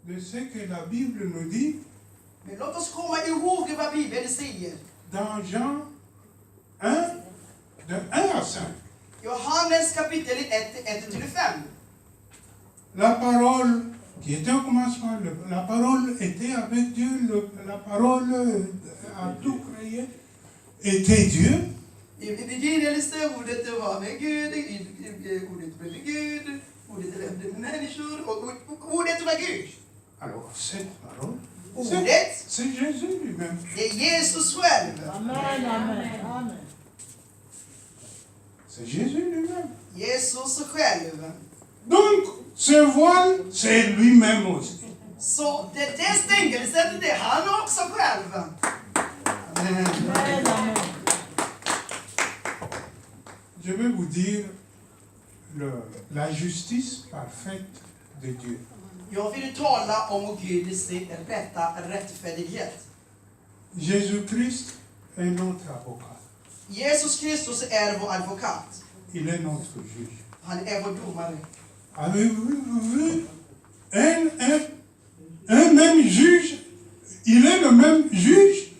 de ce que la Bible nous dit Men låt oss komma ihåg vad Bibeln säger. dans Jean 1, de 1 à 5. Johannes kapitel 1-5. La parole qui était au commencement, la parole était avec Dieu, la parole a tout créé, était Dieu. I begynnelsen ordet var med Gud, ordet blev med Gud, ordet levde med människor och ordet var Gud. Alors, cette parole, Ordet, c'est Jésus lui-même. det är Jesus själv. Amen, amen, amen. C'est Jésus lui-même. Jesus själv. Donc, ce voile, c'est lui-même aussi. Så det stängelset, det är han också själv. Amen. Amen, amen. Je vais vous dire la justice parfaite de Dieu. Jag vill tala om Guds rättfärdighet. Jésus-Christ est notre avocat. Jesus Kristus är vår advokat. Il est notre juge. Han är vår domare. Avez-vous vu un même juge? Il est le même juge,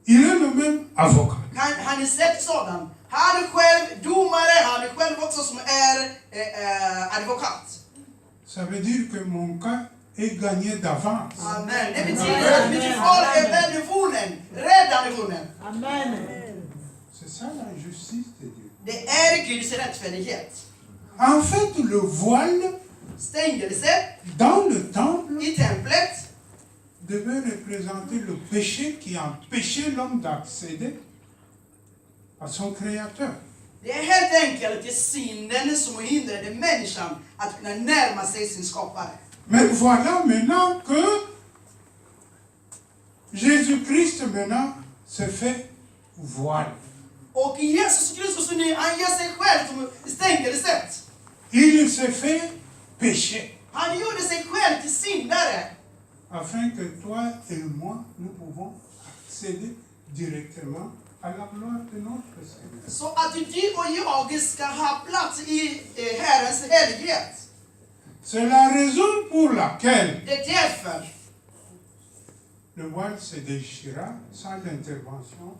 il est le même avocat. Han är sett sådan. Han är själv domare, han är själv också som är advokat. Ça veut dire que mon cas est gagné d'avance. Amen. Det betyder att mitt val är väl vunnen, redan vunnen. Amen. C'est ça la justice de Dieu. Det är Guds rättfärdighet. En fait, le voile Stängelset dans le temple i templet devait représenter le péché qui empêchait l'homme d'accéder à son Créateur. det är helt enkelt synden som hindrade människan att kunna närma sig sin skapare. Mais voilà maintenant que Jésus-Christ maintenant se fait voile. Och Jesus Kristus nu, han ger sig själv som stängelset. Il se fait péché Han gjorde sig själv till syndare. afin que toi et moi, nous pouvons accéder directement à la gloire de notre Seigneur. Så att du och jag ska ha plats i Herrens helighet. C'est la raison pour laquelle Det är därför le voile se déchira sans l'intervention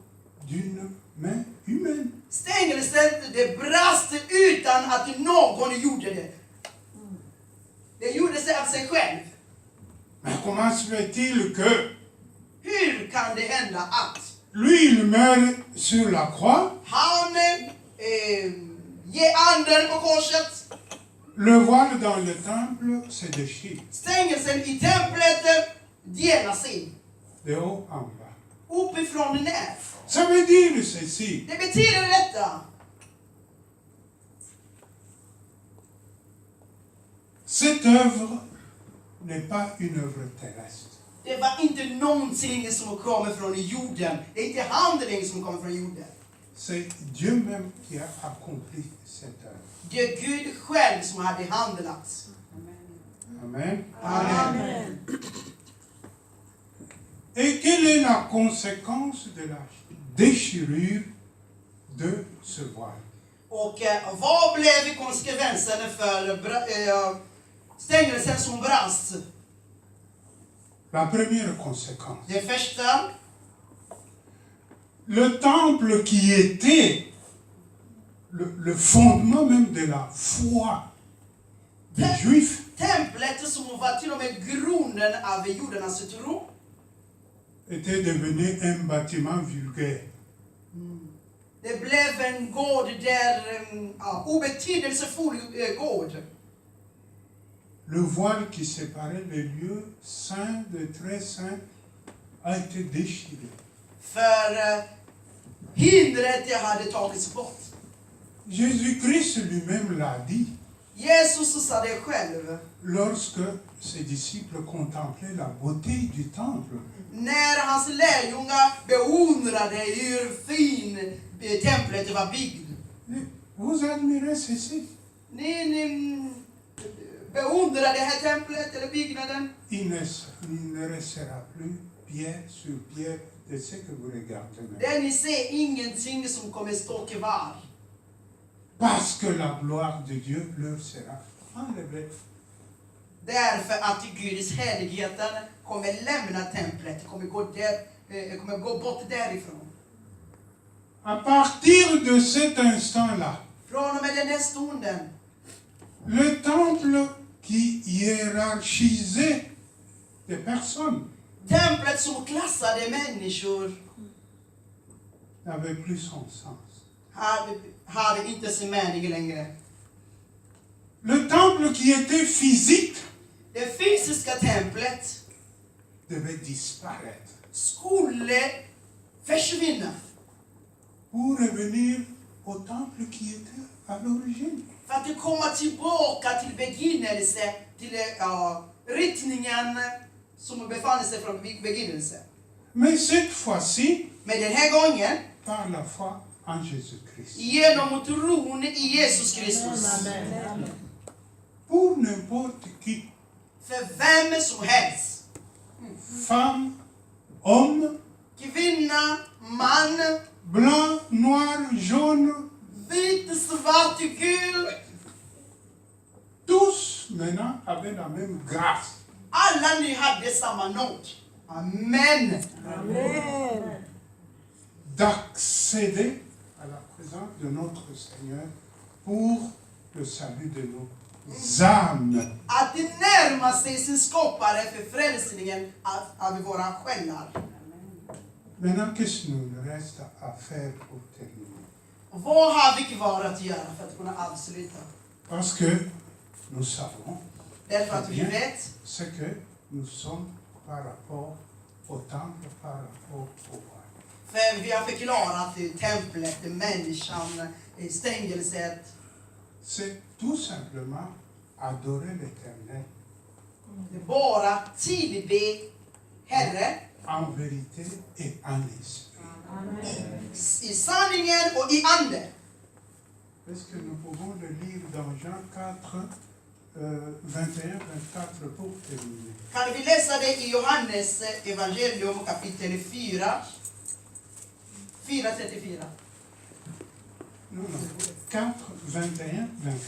d'une main humaine. stängelset, det brast utan att någon gjorde det. Det gjorde sig av sig själv. Mais comment se fait-il que Hur kan det hända att lui, il meurt sur la croix, han ger anden på korset, le voile dans le temple se déchire stängelsen i templet delas in, de haut en bas. uppifrån och ner. Ça veut dire ceci. Det betyder detta. Cette œuvre n'est pas une œuvre terrestre. Det var inte någonting som kommer från jorden. Det är inte handling som kommer från jorden. C'est Dieu même qui a accompli cette œuvre. Det är Gud själv som hade handlat. Amen. Amen. Et quelle est la conséquence de la déchirure de ce voile? Och vad blev konsekvensen för stängelsen som brast? La première conséquence. Det första, Le temple qui était le fondement même de la foi des Juifs templet som var till och med grunden av judarnas tro, était devenu un bâtiment vulgaire. det blev en gård där, obetydelsefull gård. Le voile qui séparait les lieux saints de très saints a été déchiré. För hindret det hade tagits bort. Jésus-Christ lui-même l'a dit Jesus sa det själv. lorsque ses disciples contemplaient la beauté du temple. När hans lärjungar beundrade hur fin templet var byggd. Vous admirez ceci. Ni beundrar det här templet eller byggnaden. Il ne restera plus pierre sur pierre de ce que vous regardez maintenant. Där ni ser ingenting som kommer stå kvar. Parce que la gloire de Dieu leur sera enlevée. Därför att Guds heligheten kommer lämna templet, kommer gå bort därifrån. À partir de cet instant-là, Från och med den här stunden, le temple qui hiérarchisait des personnes templet som klassade människor n'avait plus son sens. hade inte sin mening längre. Le temple qui était physique Det fysiska templet devait disparaître skulle försvinna pour revenir au temple qui était à l'origine. för att komma tillbaka till begynnelse, till riktningen som befann sig från begynnelse. Mais cette fois-ci, Men den här gången, par la foi en Jésus-Christ. genom tron i Jesus Kristus. Amen. Pour n'importe qui, För vem som helst. femme, homme, Kvinna, man, blanc, noir, jaune, vit, svart, gul. tous maintenant avaient la même grâce. Alla ni hade samma nåd. Amen. D'accéder à la présence de notre Seigneur pour le salut de nos âmes. Att närma sig sin skapare för frälsningen av våra själar. Maintenant, qu'est-ce qu'il nous reste à faire pour terminer? Vad har vi kvar att göra för att kunna avsluta? Parce que nous savons Därför att vi vet ce que nous sommes par rapport au temple, par rapport au roi. För vi har förklarat templet, människan, stängelset. C'est tout simplement adorer l'Éternel Det är bara tillbe Herre en vérité et en esprit. i sanningen och i ande. Est-ce que nous pouvons le lire dans Jean 4, 21-24 pour terminer? Kan vi läsa det i Johannes evangelium kapitel 4, 4:34. Non, 4, 21, 24.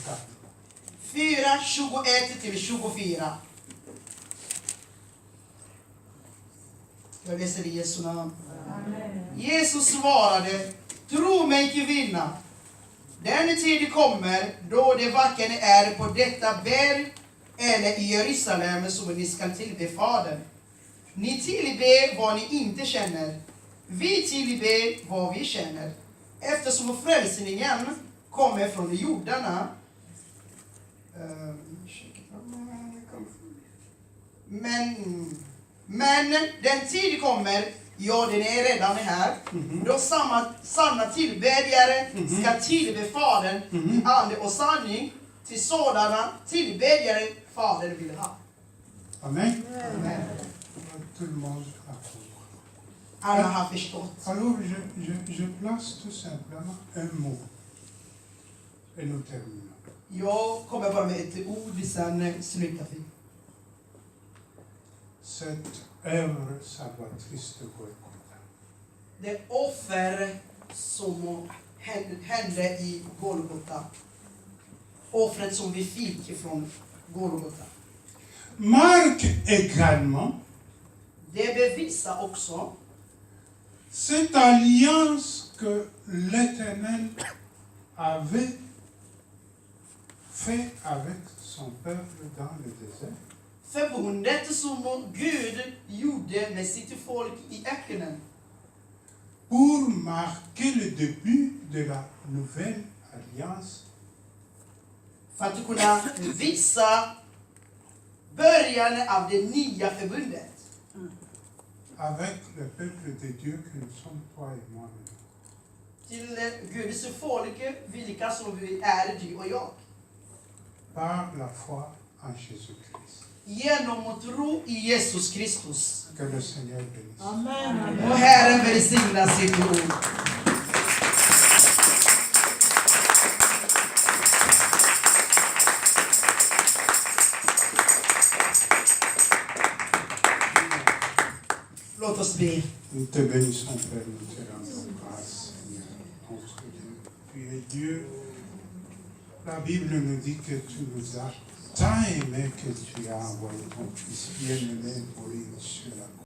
4:21-24. Jag läser i Jesu namn. Jesus svarade, tro mig kvinna, den tid kommer då det varken är på detta berg eller i Jerusalem som ni ska tillbe Fadern. Ni tillbe vad ni inte känner. Vi tillbe vad vi känner. Eftersom frälsningen kommer från jordarna. Men den tid kommer, ja den är redan här, då sanna tillbedjare ska tillbe Fadern i ande och sanning, till sådana tillbedjare Fadern vill ha. Amen. Amen. Tout le monde a compris. Alla har förstått. Alors, je place tout simplement un mot. Et nous terminons. Jag kommer bara med ett ord, sen slutar vi. Cette œuvre salvatrice de Golgotha. Det offer som hände i Golgotha. Offret som vi fick från Golgotha. Marque également Det bevisar också cette alliance que l'Éternel avait fait avec son peuple dans le désert. förbundet som Gud gjorde med sitt folk i öknen. Pour marquer le début de la nouvelle alliance För att kunna visa början av det nya förbundet. avec le peuple de Dieu que nous sommes, toi et moi. Till Guds folk, vilka som vi är, du och jag. Par la foi en Jésus-Christ. Genom att tro i Jesus Kristus. Que le Seigneur bénisse. Amen. Och Herren välsignar sitt ord. Låt oss be. Nous te bénissons, Père, nous te rendons grâce, Seigneur, notre Dieu. Tu es Dieu. La Bible nous dit que tu nous as t'as aimé que tu as envoyé ton Fils bien-aimé pour une